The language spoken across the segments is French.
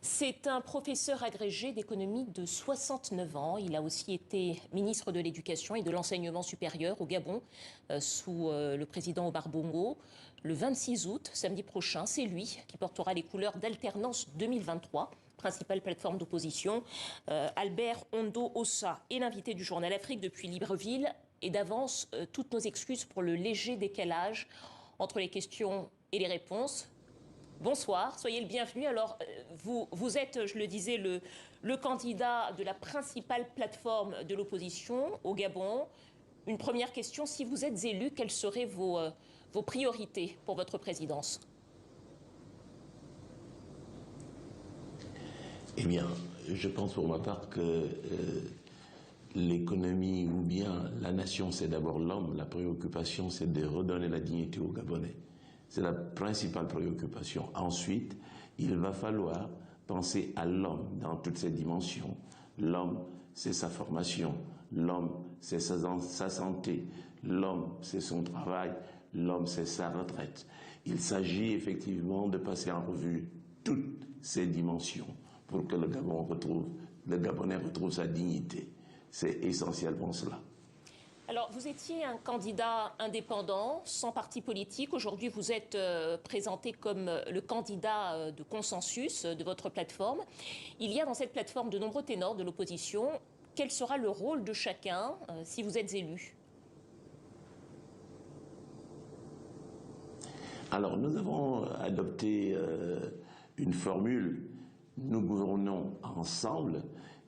C'est un professeur agrégé d'économie de 69 ans. Il a aussi été ministre de l'Éducation et de l'Enseignement supérieur au Gabon sous le président Omar Bongo. Le 26 août, samedi prochain, c'est lui qui portera les couleurs d'Alternance 2023, principale plateforme d'opposition. Albert Ondo Ossa est l'invité du journal Afrique depuis Libreville. Et d'avance, toutes nos excuses pour le léger décalage entre les questions et les réponses. Bonsoir, soyez le bienvenu. Alors, vous êtes, je le disais, le candidat de la principale plateforme de l'opposition au Gabon. Une première question, si vous êtes élu, quelles seraient vos priorités pour votre présidence? Eh bien, je pense pour ma part que l'économie ou bien la nation, c'est d'abord l'homme. La préoccupation, c'est de redonner la dignité aux Gabonais. C'est la principale préoccupation. Ensuite, il va falloir penser à l'homme dans toutes ses dimensions. L'homme, c'est sa formation. L'homme, c'est sa santé. L'homme, c'est son travail. L'homme, c'est sa retraite. Il s'agit effectivement de passer en revue toutes ces dimensions pour que le Gabonais retrouve sa dignité. C'est essentiellement cela. Alors, vous étiez un candidat indépendant, sans parti politique. Aujourd'hui, vous êtes présenté comme le candidat de consensus de votre plateforme. Il y a dans cette plateforme de nombreux ténors de l'opposition. Quel sera le rôle de chacun si vous êtes élu? Alors, nous avons adopté une formule. Nous gouvernons ensemble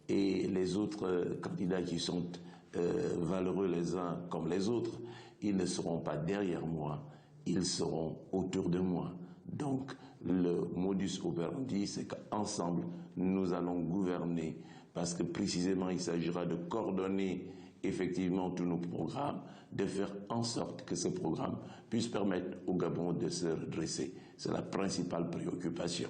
et les autres candidats qui sont valeureux les uns comme les autres, ils ne seront pas derrière moi, ils seront autour de moi. Donc le modus operandi, c'est qu'ensemble, nous allons gouverner, parce que précisément il s'agira de coordonner effectivement tous nos programmes, de faire en sorte que ces programmes puissent permettre au Gabon de se redresser. C'est la principale préoccupation.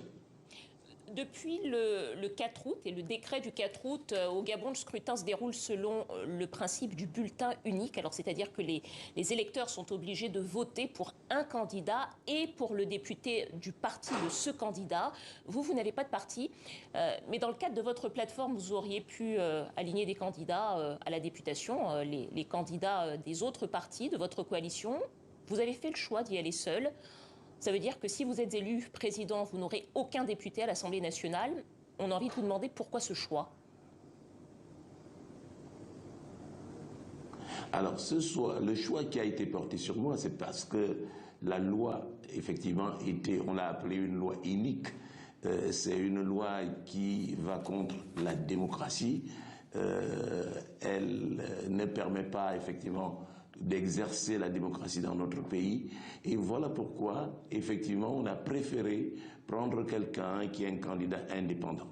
Depuis le 4 août et le décret du 4 août, au Gabon, le scrutin se déroule selon le principe du bulletin unique. Alors, c'est-à-dire que les électeurs sont obligés de voter pour un candidat et pour le député du parti de ce candidat. Vous n'avez pas de parti, mais dans le cadre de votre plateforme, vous auriez pu aligner des candidats à la députation, les candidats des autres partis de votre coalition. Vous avez fait le choix d'y aller seul. Ça veut dire que si vous êtes élu président, vous n'aurez aucun député à l'Assemblée nationale. On a envie de vous demander pourquoi ce choix? Alors, le choix qui a été porté sur moi, c'est parce que la loi, effectivement, on l'a appelée une loi inique. C'est une loi qui va contre la démocratie. Elle ne permet pas, effectivement, d'exercer la démocratie dans notre pays. Et voilà pourquoi, effectivement, on a préféré prendre quelqu'un qui est un candidat indépendant.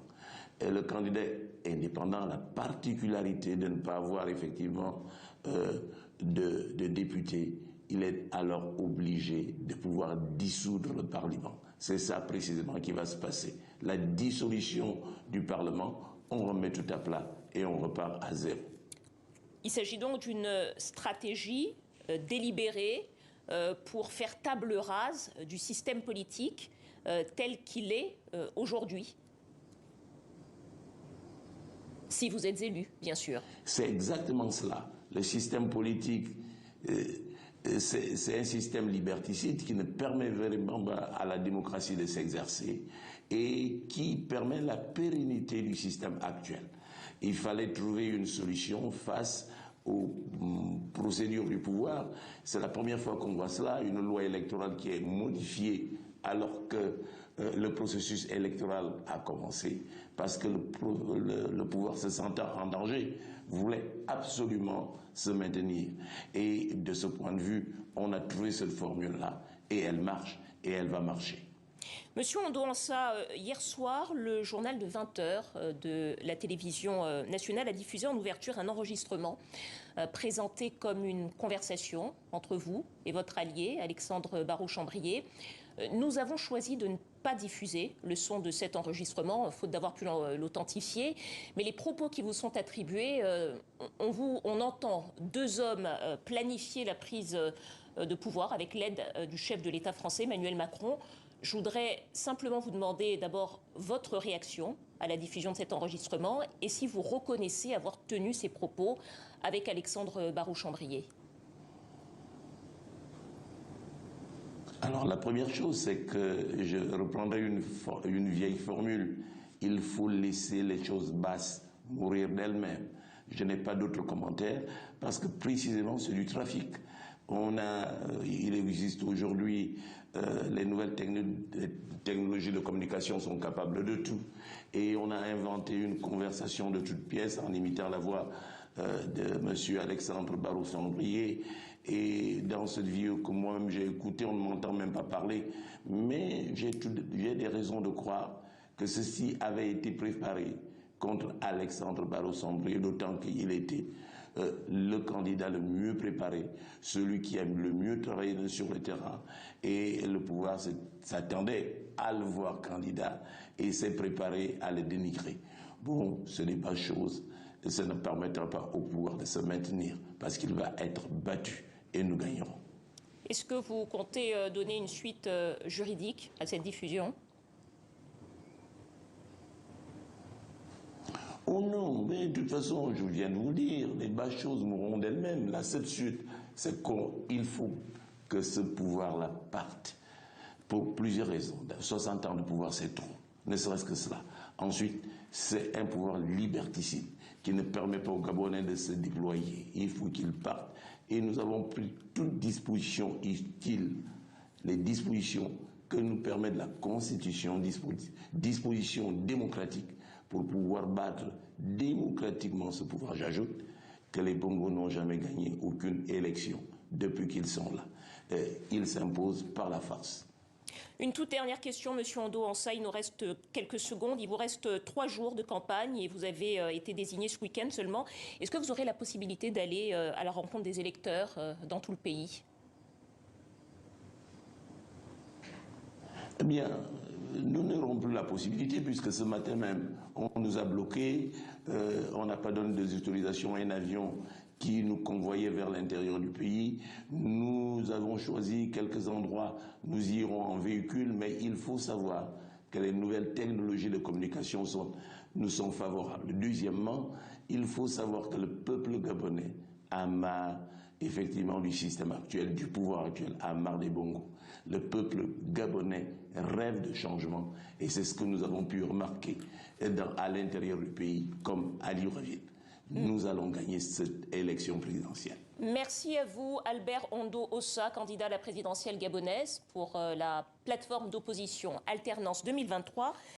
Et le candidat indépendant a la particularité de ne pas avoir, effectivement, de député. Il est alors obligé de pouvoir dissoudre le Parlement. C'est ça précisément qui va se passer. La dissolution du Parlement, on remet tout à plat et on repart à zéro. Il s'agit donc d'une stratégie délibérée pour faire table rase du système politique tel qu'il est aujourd'hui. Si vous êtes élu, bien sûr. C'est exactement cela. Le système politique, c'est un système liberticide qui ne permet vraiment pas à la démocratie de s'exercer et qui permet la pérennité du système actuel. Il fallait trouver une solution face aux procédures du pouvoir. C'est la première fois qu'on voit cela, une loi électorale qui est modifiée alors que le processus électoral a commencé, parce que le pouvoir se sentant en danger voulait absolument se maintenir. Et de ce point de vue, on a trouvé cette formule-là, et elle marche, et elle va marcher. Monsieur Ondo Ossa, hier soir, le journal de 20h de la télévision nationale a diffusé en ouverture un enregistrement présenté comme une conversation entre vous et votre allié, Alexandre Barraud-Chambrier. Nous avons choisi de ne pas diffuser le son de cet enregistrement, faute d'avoir pu l'authentifier. Mais les propos qui vous sont attribués, on entend deux hommes planifier la prise de pouvoir avec l'aide du chef de l'État français, Emmanuel Macron. Je voudrais simplement vous demander d'abord votre réaction à la diffusion de cet enregistrement et si vous reconnaissez avoir tenu ces propos avec Alexandre Barrou-Chambrier. Alors la première chose, c'est que je reprendrai une vieille formule. Il faut laisser les choses basses mourir d'elles-mêmes. Je n'ai pas d'autres commentaires parce que précisément c'est du trafic. Il existe aujourd'hui, les nouvelles technologies de communication sont capables de tout. Et on a inventé une conversation de toutes pièces en imitant la voix de M. Alexandre Barrou-Chambrier. Et dans cette vidéo que moi-même j'ai écoutée, on ne m'entend même pas parler. Mais j'ai des raisons de croire que ceci avait été préparé contre Alexandre Barrou-Chambrier, d'autant qu'il était le candidat le mieux préparé, celui qui a le mieux travaillé sur le terrain. Et le pouvoir s'attendait à le voir candidat et s'est préparé à le dénigrer. Bon, ce n'est pas chose, et ça ne permettra pas au pouvoir de se maintenir parce qu'il va être battu et nous gagnerons. Est-ce que vous comptez donner une suite juridique à cette diffusion ? Oh non, mais de toute façon, je viens de vous dire, les basses choses mourront d'elles-mêmes. La seule suite, c'est qu'il faut que ce pouvoir-là parte. Pour plusieurs raisons. 60 ans de pouvoir, c'est trop. Ne serait-ce que cela. Ensuite, c'est un pouvoir liberticide qui ne permet pas aux Gabonais de se déployer. Il faut qu'ils partent. Et nous avons pris toutes dispositions utiles, les dispositions que nous permet la Constitution, dispositions démocratiques pour pouvoir battre démocratiquement ce pouvoir. J'ajoute que les Bongos n'ont jamais gagné aucune élection depuis qu'ils sont là. Ils s'imposent par la force. Une toute dernière question, Monsieur Ondo-Ansah, il nous reste quelques secondes. Il vous reste 3 jours de campagne et vous avez été désigné ce week-end seulement. Est-ce que vous aurez la possibilité d'aller à la rencontre des électeurs dans tout le pays ? Eh bien, nous n'aurons plus la possibilité puisque ce matin même, on nous a bloqués, on n'a pas donné des autorisations à un avion qui nous convoyait vers l'intérieur du pays. Nous avons choisi quelques endroits, nous irons en véhicule, mais il faut savoir que les nouvelles technologies de communication nous sont favorables. Deuxièmement, il faut savoir que le peuple gabonais a marre effectivement du système actuel, du pouvoir actuel, a marre des Bongos. Le peuple gabonais rêve de changement et c'est ce que nous avons pu remarquer à l'intérieur du pays comme à Libreville. Nous allons gagner cette élection présidentielle. Merci à vous, Albert Ondo-Ansah, candidat à la présidentielle gabonaise pour la plateforme d'opposition Alternance 2023.